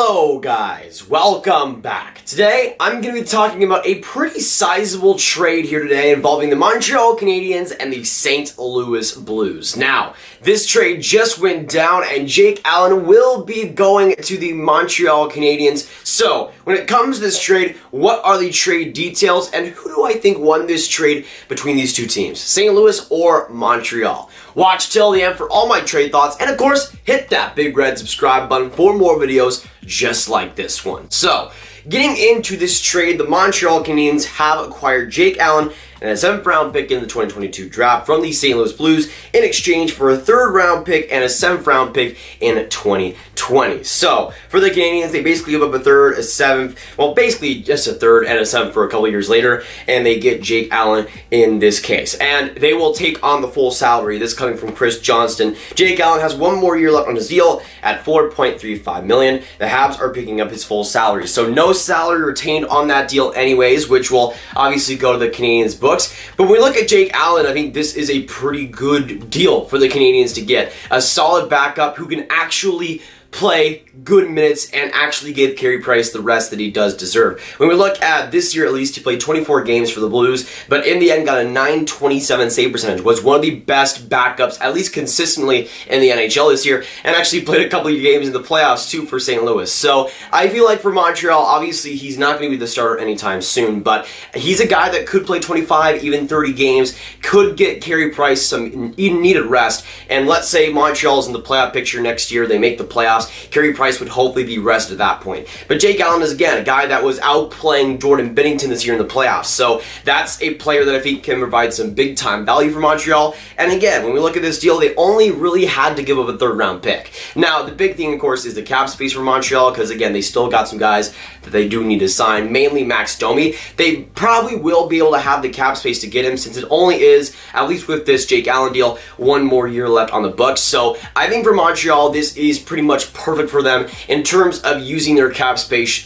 Hello guys, welcome back. Today I'm going to be talking about a pretty sizable trade here today involving the Montreal Canadiens and the St. Louis Blues. Now, this trade just went down and Jake Allen will be going to the Montreal Canadiens. So, when it comes to this trade, what are the trade details and who do I think won this trade between these two teams, St. Louis or Montreal? Watch till the end for all my trade thoughts and of course, hit that big red subscribe button for more videos just like this one. So, getting into this trade, the Montreal Canadiens have acquired Jake Allen and a 7th round pick in the 2022 draft from the St. Louis Blues in exchange for a 3rd round pick and a 7th round pick in 2020. So, for the Canadiens, they basically give up a 3rd, a 7th, well basically just a 3rd and a 7th for a couple years later, and they get Jake Allen in this case. And they will take on the full salary, this coming from Chris Johnston. Jake Allen has one more year left on his deal at $4.35 million. The Habs are picking up his full salary. So no salary retained on that deal anyways, which will obviously go to the Canadiens' books. But when we look at Jake Allen, I think this is a pretty good deal for the Canadiens to get. A solid backup who can actually play good minutes and actually give Carey Price the rest that he does deserve. When we look at this year, at least, he played 24 games for the Blues, but in the end got a .927 save percentage, was one of the best backups, at least consistently in the NHL this year, and actually played a couple of games in the playoffs too for St. Louis. So I feel like for Montreal, obviously he's not going to be the starter anytime soon, but he's a guy that could play 25, even 30 games, could get Carey Price some needed rest, and let's say Montreal's in the playoff picture next year, they make the playoffs, Carey Price would hopefully be rested at that point. But Jake Allen is, again, a guy that was outplaying Jordan Binnington this year in the playoffs. So that's a player that I think can provide some big-time value for Montreal. And again, when we look at this deal, they only really had to give up a 3rd round pick. Now, the big thing, of course, is the cap space for Montreal, because, again, they still got some guys that they do need to sign, mainly Max Domi. They probably will be able to have the cap space to get him, since it only is, at least with this Jake Allen deal, one more year left on the books. So I think for Montreal, this is pretty much perfect for them in terms of using their cap space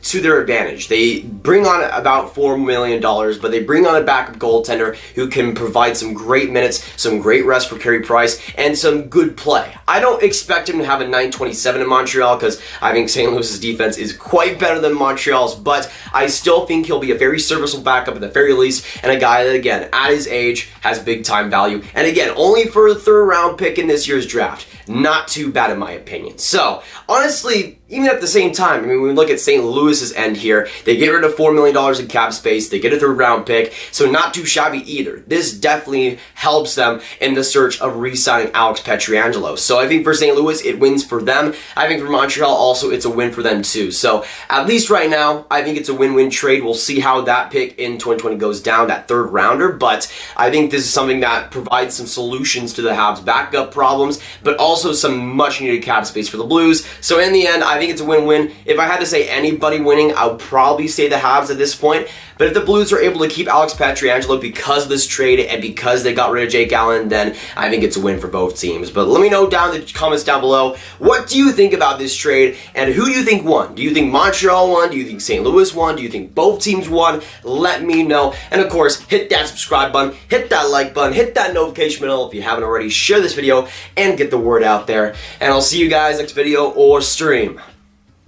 to their advantage. They bring on about $4 million, but they bring on a backup goaltender who can provide some great minutes, some great rest for Carey Price, and some good play. I don't expect him to have a .927 in Montreal because I think St. Louis's defense is quite better than Montreal's, but I still think he'll be a very serviceable backup at the very least, and a guy that, again, at his age, has big-time value. And again, only for a 3rd round pick in this year's draft. Not too bad in my opinion. So, honestly, even at the same time, I mean, when we look at St. Louis's end here, they get rid of $4 million in cap space, they get a 3rd round pick, so not too shabby either. This definitely helps them in the search of re-signing Alex Pietrangelo. So I think for St. Louis, it wins for them. I think for Montreal, also, it's a win for them too. So at least right now, I think it's a win-win trade. We'll see how that pick in 2020 goes down, that 3rd rounder, but I think this is something that provides some solutions to the Habs' backup problems, but also some much-needed cap space for the Blues. So in the end, I think it's a win-win. If I had to say anybody winning, I would probably say the Habs at this point. But if the Blues are able to keep Alex Pietrangelo because of this trade and because they got rid of Jake Allen, then I think it's a win for both teams. But let me know down in the comments down below, what do you think about this trade and who do you think won? Do you think Montreal won? Do you think St. Louis won? Do you think both teams won? Let me know. And of course, hit that subscribe button, hit that like button, hit that notification bell if you haven't already. Share this video and get the word out there. And I'll see you guys next video or stream.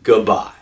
Goodbye.